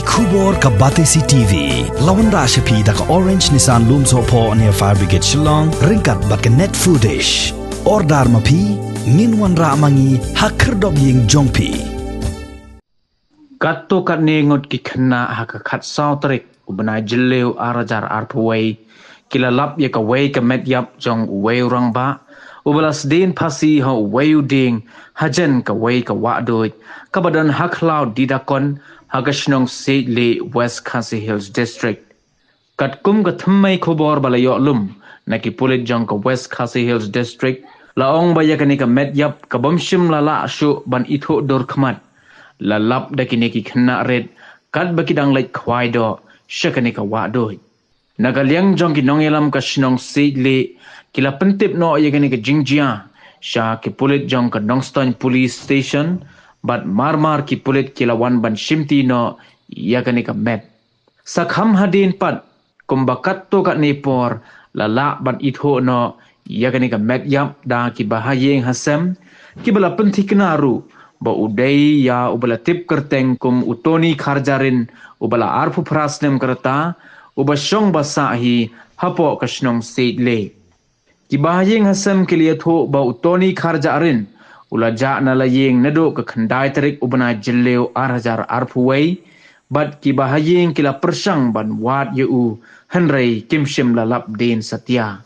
Kubor ka Batesi TV. Lawan Rashapi da ka Orange Nissan Loom Sopo near Fire Brigade Shnong. Ringkat bat ka net foodish. Ordar mapi. Minwan ra mangi hakerdog ying jongpi. Katto kat nengot ki kena haka kat sautrik ubana jileu arajar arpuway. Kila lap ya ka way ka met yap jong way Rangbah. Ubalas din Phasi ha way ding hajan ka way ka wadoi. Kabadan haklau didakon haka Shnong Siejlieh West Khasi Hills District. Kat kum ka thammai khobor balayo lum naki pulit jong ka West Khasi Hills District. Laong baya kani ka met yap ka bomshim lala ashu ban itho dor khamat. Lalap dakini ki kena red kat bakidang lait khwai do syakani ka wadoi. Nagaliang jong ki nongelam ka Shnong Siejlieh kila pentip no yagani ka Jingim sya ki pulit jong ka Nongston Police Station bat marmar ki pulit kila wan ban shimti no yagani ka met. Sakham hadin pat kumbakat to kat nipor lala ban itho no yagani ka met yap da ki bahayeng hasem ki bala penti kenaru ba udai ya ubala tip kerteng kum utoni kharjarin ubala arfu prasnem kerta uba syong basahi hapo ka Shnong Siejlieh. Ki bahayeng hasem kiliyatho ba utoni kharjarin ulaja na layeng nado ka khandai tarik ubana jileu arhajar arfuway bat ki bahayeng kila persang ban wat yu henrei kimshim lalap din satya.